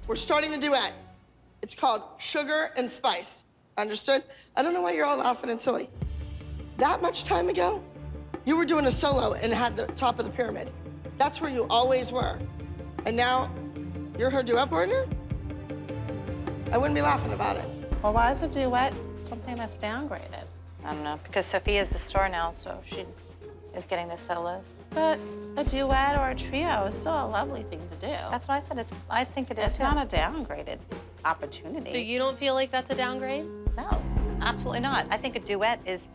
We're starting the duet. It's called Sugar and Spice. Understood? I don't know why you're all laughing and silly. That much time ago, you were doing a solo and had the top of the pyramid. That's where you always were. And now, you're her duet partner? I wouldn't be laughing about it. Well, why is a duet something that's downgraded? I don't know, because Sophia's the star now, so she is getting the solos. But a duet or a trio is still a lovely thing to do. That's what I said. I think it is It's too. not a downgraded opportunity. So you don't feel like that's a downgrade? No, absolutely not. I think a duet is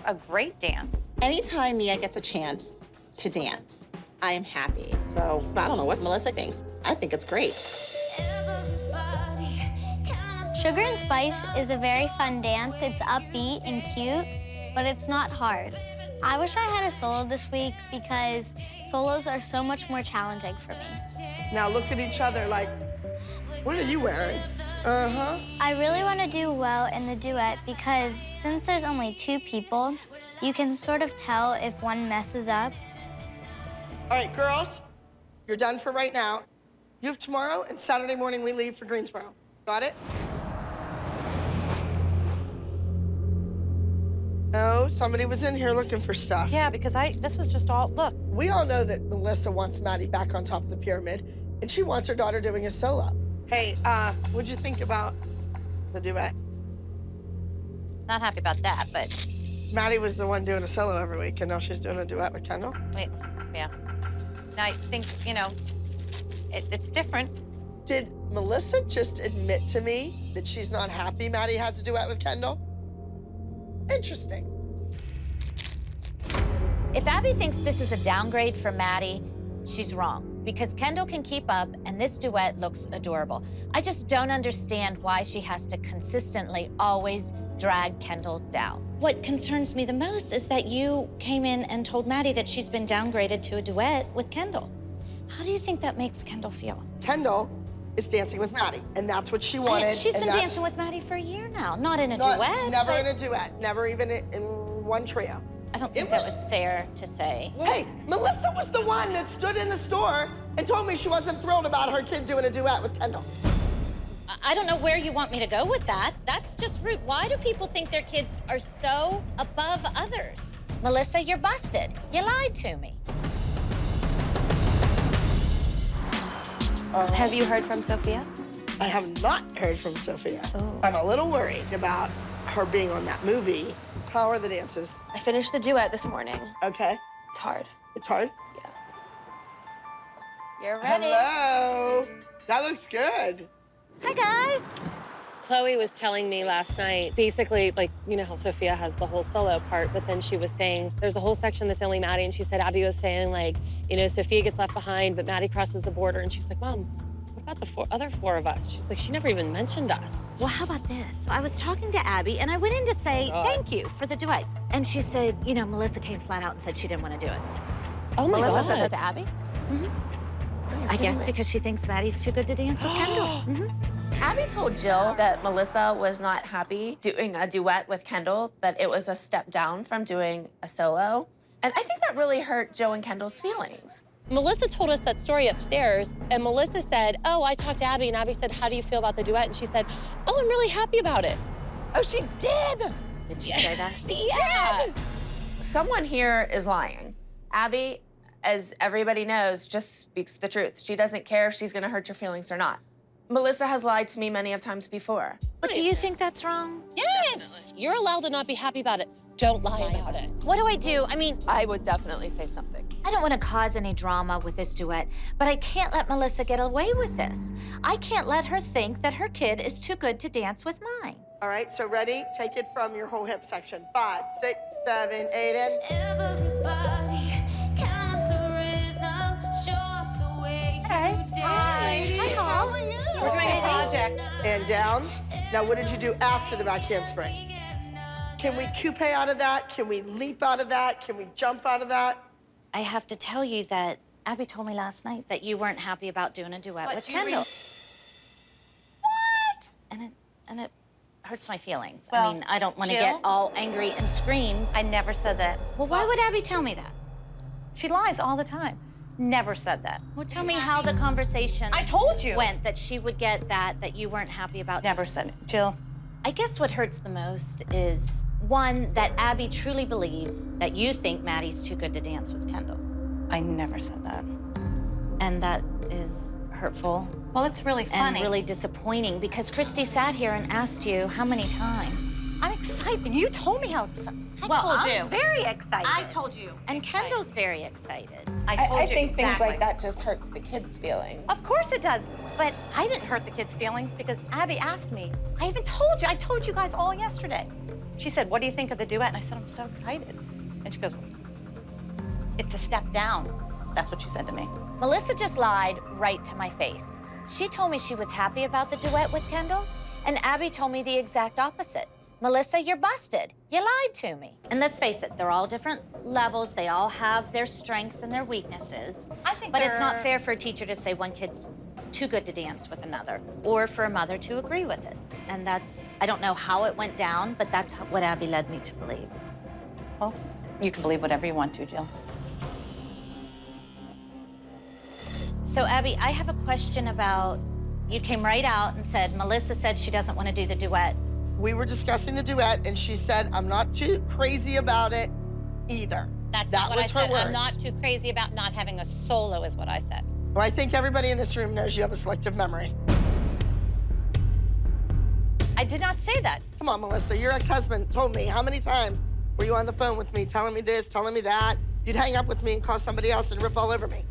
a great dance. Anytime Mia gets a chance to dance, I am happy. So I don't know what Melissa thinks. I think it's great. Sugar and Spice is a very fun dance. It's upbeat and cute, but it's not hard. I wish I had a solo this week because solos are so much more challenging for me. Now look at each other like, what are you wearing? Uh-huh. I really want to do well in the duet because since there's only 2 people, you can sort of tell if one messes up. All right, girls, you're done for right now. You have tomorrow and Saturday morning we leave for Greensboro. Got it? Oh, somebody was in here looking for stuff. Yeah, because this was just all, look. We all know that Melissa wants Maddie back on top of the pyramid, and she wants her daughter doing a solo. Hey, what'd you think about the duet? Not happy about that, but Maddie was the one doing a solo every week, and now she's doing a duet with Kendall. wait, yeah. Now I think, you know, it's different. Did Melissa just admit to me that she's not happy Maddie has a duet with Kendall? Interesting. If Abby thinks this is a downgrade for Maddie, she's wrong. Because Kendall can keep up, and this duet looks adorable. I just don't understand why she has to consistently always drag Kendall down. What concerns me the most is that you came in and told Maddie that she's been downgraded to a duet with Kendall. How do you think that makes Kendall feel? Kendall is dancing with Maddie, and that's what she wanted. She's and been that's dancing with Maddie for a year now, not in a not- duet. Never but in a duet, never even in one trio. I don't think It that was- was fair to say. Hey, Melissa was the one that stood in the store and told me she wasn't thrilled about her kid doing a duet with Kendall. I don't know where you want me to go with that. That's just rude. Why do people think their kids are so above others? Melissa, you're busted. You lied to me. Have you heard from Sophia? I have not heard from Sophia. Oh. I'm a little worried about her being on that movie. How are the dances? I finished the duet this morning. Okay. It's hard. It's hard? You're ready. Hello. That looks good. Hi, guys. Chloe was telling me last night, basically, like, you know how Sophia has the whole solo part, but then she was saying, there's a whole section that's only Maddie, and she said Abby was saying, like, you know, Sophia gets left behind, but Maddie crosses the border, and she's like, Mom, what about the other 4 of us? She's like, she never even mentioned us. Well, how about this? I was talking to Abby, and I went in to say thank you for the duet. And she said, you know, Melissa came flat out and said she didn't want to do it. Oh my Melissa God. says it to Abby? I guess because she thinks Maddie's too good to dance with Kendall. Abby told Jill that Melissa was not happy doing a duet with Kendall, that it was a step down from doing a solo. And I think that really hurt Joe and Kendall's feelings. Melissa told us that story upstairs, and Melissa said, oh, I talked to Abby, and Abby said, how do you feel about the duet? And she said, oh, I'm really happy about it. Oh, she did! Did she say that? Yeah. Someone here is lying. Abby, as everybody knows, just speaks the truth. She doesn't care if she's gonna hurt your feelings or not. Melissa has lied to me many of times before. But do you think that's wrong? Yes! You're allowed to not be happy about it. Don't lie about it. What do I do? I mean, I would definitely say something. I don't want to cause any drama with this duet, but I can't let Melissa get away with this. I can't let her think that her kid is too good to dance with mine. All right, so ready? Take it from your whole hip section. 5, 6, 7, 8, and... How are you? We're doing a project. And down. Now, what did you do after the back handspring? Can we coupe out of that? Can we leap out of that? Can we jump out of that? I have to tell you that Abby told me last night that you weren't happy about doing a duet with Kendall. What? And it hurts my feelings. Well, I mean, I don't want to Jill? get all angry and scream. I never said that. Well, why would Abby tell me that? She lies all the time. Never said that. Well, tell me how the conversation I told you. went, that she would get that you weren't happy about. Never said it. Jill. I guess what hurts the most is, one, that Abby truly believes that you think Maddie's too good to dance with Kendall. I never said that. And that is hurtful Well, it's really and funny. really disappointing, because Christy sat here and asked you how many times. I'm excited. You told me how excited. I Well, told I'm you. very excited. I told you. And Kendall's very excited. I told you think exactly. things like that just hurts the kids' feelings. Of course it does, but I didn't hurt the kids' feelings because Abby asked me. I even told you. I told you guys all yesterday. She said, "What do you think of the duet?" And I said, "I'm so excited." And she goes, "It's a step down." That's what she said to me. Melissa just lied right to my face. She told me she was happy about the duet with Kendall, and Abby told me the exact opposite. Melissa, you're busted. You lied to me. And let's face it, they're all different levels. They all have their strengths and their weaknesses. I think But it's not they're- fair for a teacher to say one kid's too good to dance with another, or for a mother to agree with it. And that's, I don't know how it went down, but that's what Abby led me to believe. Well, you can believe whatever you want to, Jill. So, Abby, I have a question about, you came right out and said, Melissa said she doesn't want to do the duet. We were discussing the duet, and she said, I'm not too crazy about it either. That's that not what was I her said. words. I'm not too crazy about not having a solo, is what I said. Well, I think everybody in this room knows you have a selective memory. I did not say that. Come on, Melissa, your ex-husband told me how many times were you on the phone with me telling me this, telling me that? You'd hang up with me and call somebody else and rip all over me.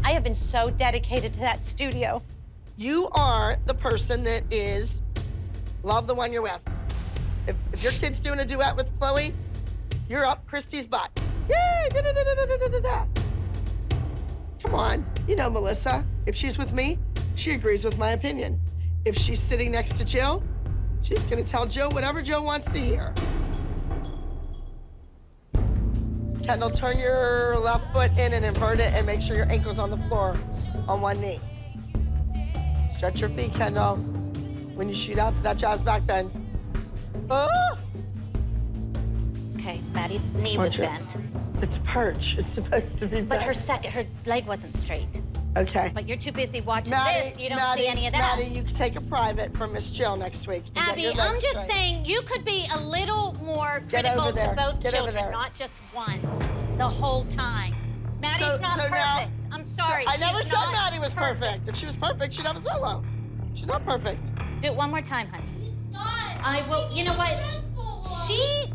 I have been so dedicated to that studio. You are the person that is love the one you're with. If your kid's doing a duet with Chloe, you're up Christy's butt. Yay! Da, da, da, da, da, da, da, da. Come on, you know Melissa. If she's with me, she agrees with my opinion. If she's sitting next to Jill, she's gonna tell Jill whatever Jill wants to hear. Kendall, turn your left foot in and invert it and make sure your ankle's on the floor on one knee. Stretch your feet, Kendall, when you shoot out to that jazz back bend. Ah! Okay, Maddie's knee was Watch it. bent, It's perch. It's supposed to be but bent. her leg wasn't straight. Okay. But you're too busy watching Maddie, this, you don't Maddie, see any of that. Maddie, you can take a private from Miss Jill next week. and get Abby, your I'm legs just straight. saying you could be a little more Get critical over to there. both Get over children, there. not just one, the whole time. Maddie's not so perfect. now- I'm sorry. I never she's said not Maddie was perfect. If she was perfect, she'd have a solo. She's not perfect. Do it one more time, honey. I will. You know what?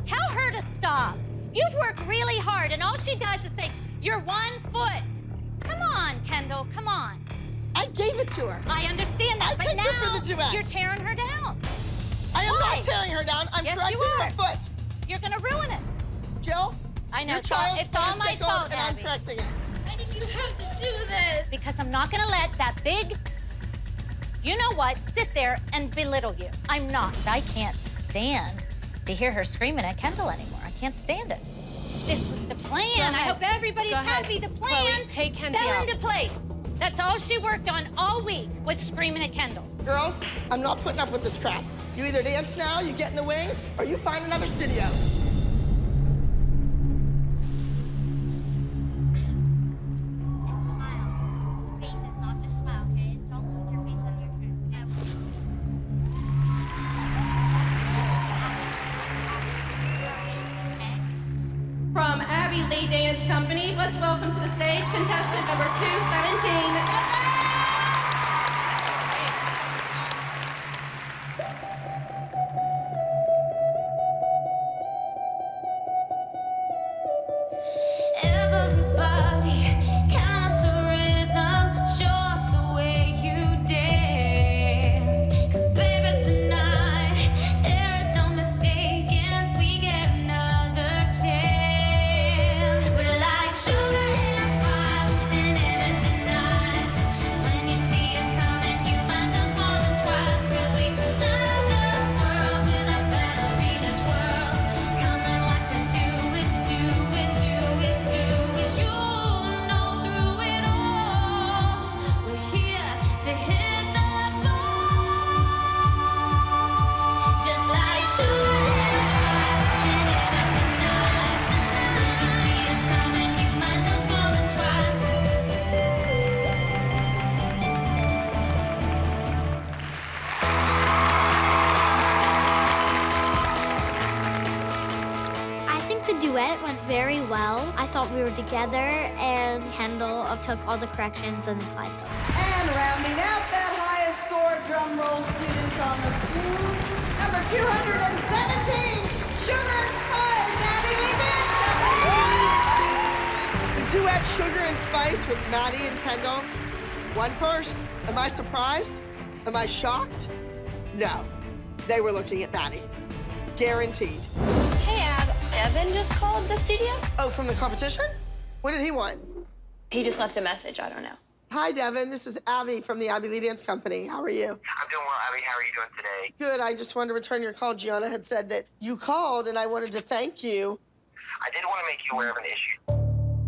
Tell her to stop. You've worked really hard, and all she does is say, "You're 1 foot." Come on, Kendall. Come on. I gave it to her. I understand that, I but picked her for now the duet. you're tearing her down. I am Why? not tearing her down. I'm Yes, you correcting her are. foot. You're gonna ruin it. Jill, I know. your child's It's all my sick on, fault, and I'm Abby. correcting it. Why did you have to do this? Because I'm not gonna let that big, you know what, sit there and belittle you. I'm not. I can't stand to hear her screaming at Kendall anymore. I can't stand it. This was the plan. I ahead. hope everybody's Go ahead. happy. The plan Chloe, take Kendi fell out. into place. That's all she worked on all week, was screaming at Kendall. Girls, I'm not putting up with this crap. You either dance now, you get in the wings, or you find another studio. Smile. Faces, not just smile, okay? Don't lose your face on your turn ever. From Abby Lee Dance Company, let's welcome to the stage contestant number 217. Everybody, count us a rhythm, show us the way you dance. 'Cause baby, tonight, there is no mistaking, we get another chance. We're like sugar and spice, and everything nice. very well. I thought we were together, and Kendall took all the corrections and applied them. And rounding out that highest score, drum roll, students on the floor, number 217, Sugar and Spice, Abby Lee Dance Company. The duet Sugar and Spice with Maddie and Kendall won first. Am I surprised? Am I shocked? No. They were looking at Maddie. Guaranteed. Hey, Ab. Evan just called the studio? Oh, from the competition? What did he want? He just left a message. I don't know. Hi, Devin. This is Abby from the Abby Lee Dance Company. How are you? I'm doing well, Abby. How are you doing today? Good. I just wanted to return your call. Gianna had said that you called, and I wanted to thank you. I did want to make you aware of an issue.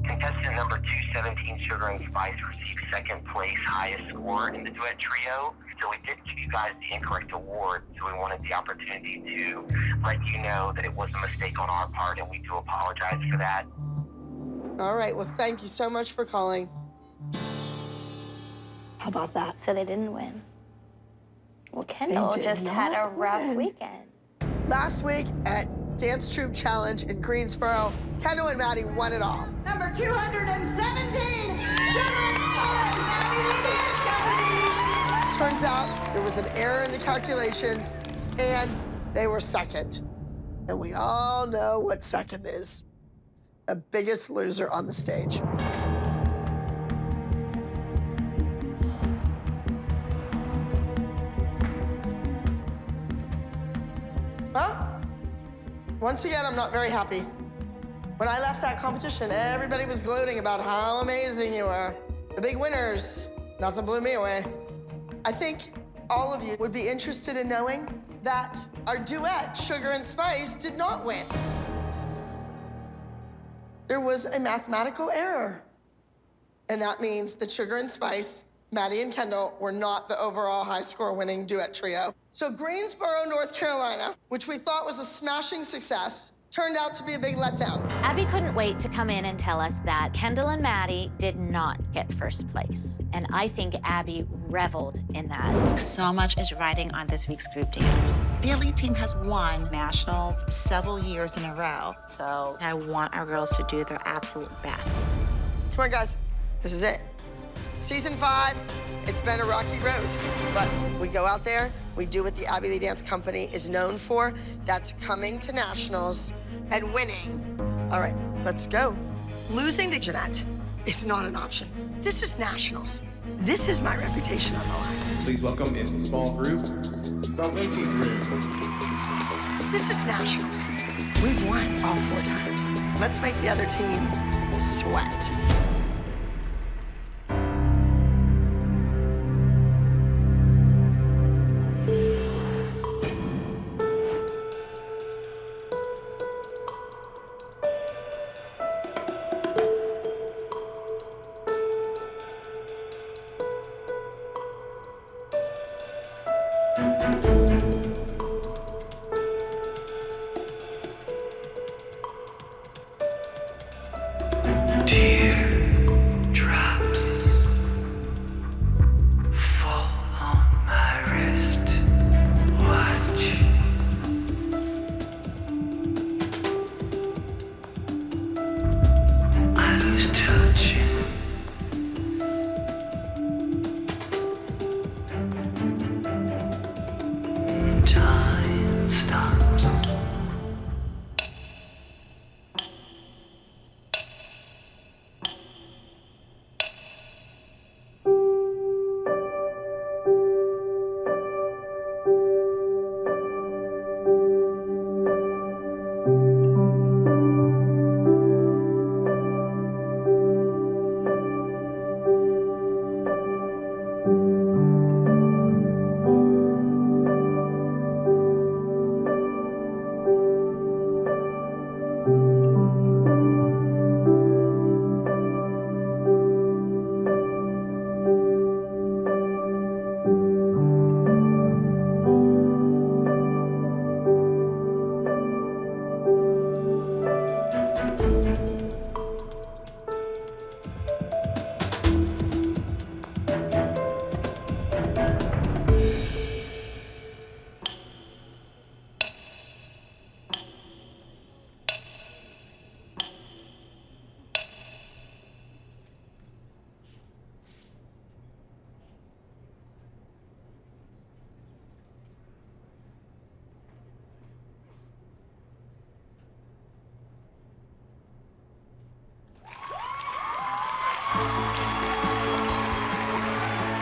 Contestant number 217, Sugar and Spice, received second place highest score in the duet trio. So we did give you guys the incorrect award, so we wanted the opportunity to let you know that it was a mistake on our part, and we do apologize for that. All right. Well, thank you so much for calling. How about that? So they didn't win. Well, Kendall did just had a not rough win. weekend. Last week at Dance Troupe Challenge in Greensboro, Kendall and Maddie won it all. Number 217, Sugar and Spice, Abby Lee Dance Company. Turns out there was an error in the calculations, and they were second. And we all know what second is. The biggest loser on the stage. Well, once again, I'm not very happy. When I left that competition, everybody was gloating about how amazing you were. The big winners, nothing blew me away. I think all of you would be interested in knowing that our duet, Sugar and Spice, did not win. There was a mathematical error. And that means that Sugar and Spice, Maddie and Kendall, were not the overall high score winning duet trio. So Greensboro, North Carolina, which we thought was a smashing success, turned out to be a big letdown. Abby couldn't wait to come in and tell us that Kendall and Maddie did not get first place. And I think Abby reveled in that. So much is riding on this week's group dance. The elite team has won nationals several years in a row, so I want our girls to do their absolute best. Come on, guys. This is it. Season 5, it's been a rocky road, but we go out there, we do what the Abby Lee Dance Company is known for. That's coming to nationals and winning. All right, let's go. Losing to Jeanette is not an option. This is nationals. This is my reputation on the line. Please welcome into the small group, the waiting group. This is nationals. We've won all 4 times. Let's make the other team sweat. Time stops.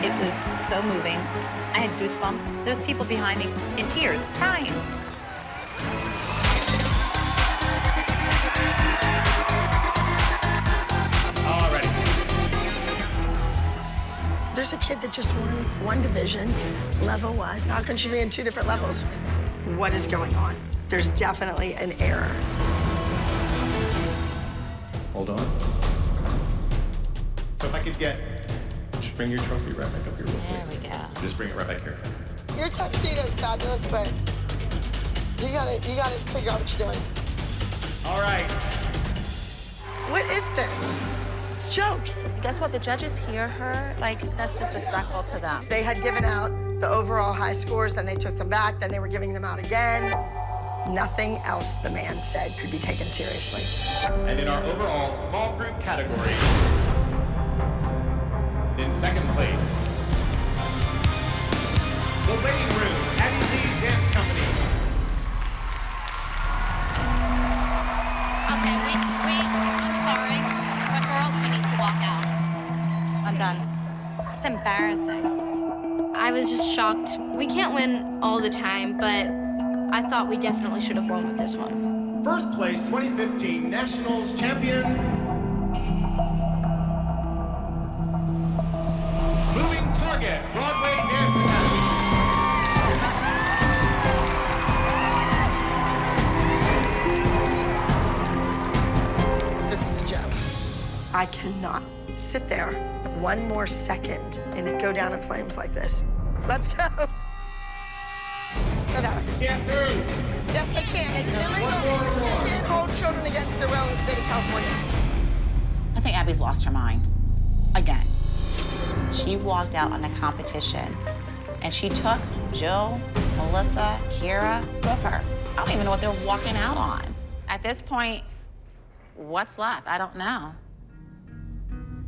It was so moving. I had goosebumps. There's people behind me in tears, crying. Alrighty. There's a kid that just won one division, level-wise. How can she be in 2 different levels? What is going on? There's definitely an error. Hold on. So if I could just bring your trophy right back up here real quick. There we go. Just bring it right back here. Your tuxedo's fabulous, but you gotta figure out what you're doing. All right. What is this? It's a joke. Guess what? The judges hear her. Like, that's disrespectful to them. They had given out the overall high scores, then they took them back, then they were giving them out again. Nothing else the man said could be taken seriously. And in our overall small group category, in second place, the Waiting Room, Abby Lee Dance Company. Okay, I'm sorry. But girls, we need to walk out. I'm done. It's embarrassing. I was just shocked. We can't win all the time, but I thought we definitely should have won with this one. First place 2015 Nationals champion, Moving Target Broadway Dance Academy. This is a joke. I cannot sit there one more second and it go down in flames like this. Let's go. Go down. Can't move. Yes, they can. It's illegal. You can't hold children against their will in the state of California. I think Abby's lost her mind. Again. She walked out on a competition and she took Jill, Melissa, Kira with her. I don't even know what they're walking out on. At this point, what's left? I don't know.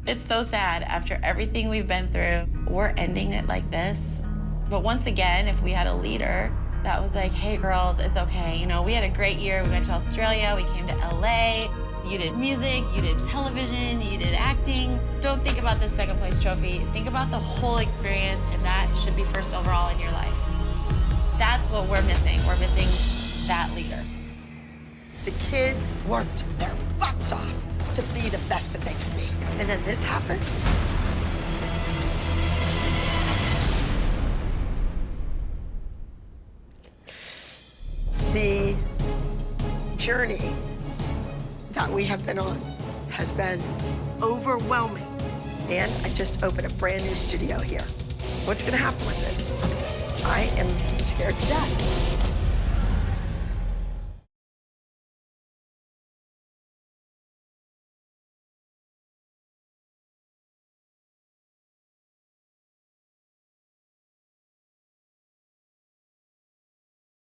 It's so sad after everything we've been through, we're ending it like this. But once again, if we had a leader that was like, hey girls, it's okay. You know, we had a great year. We went to Australia, we came to LA. You did music, you did television, you did acting. Don't think about this second place trophy. Think about the whole experience, and that should be first overall in your life. That's what we're missing. We're missing that leader. The kids worked their butts off to be the best that they could be. And then this happens. The journey that we have been on has been overwhelming. And I just opened a brand new studio here. What's gonna happen with this? I am scared to death.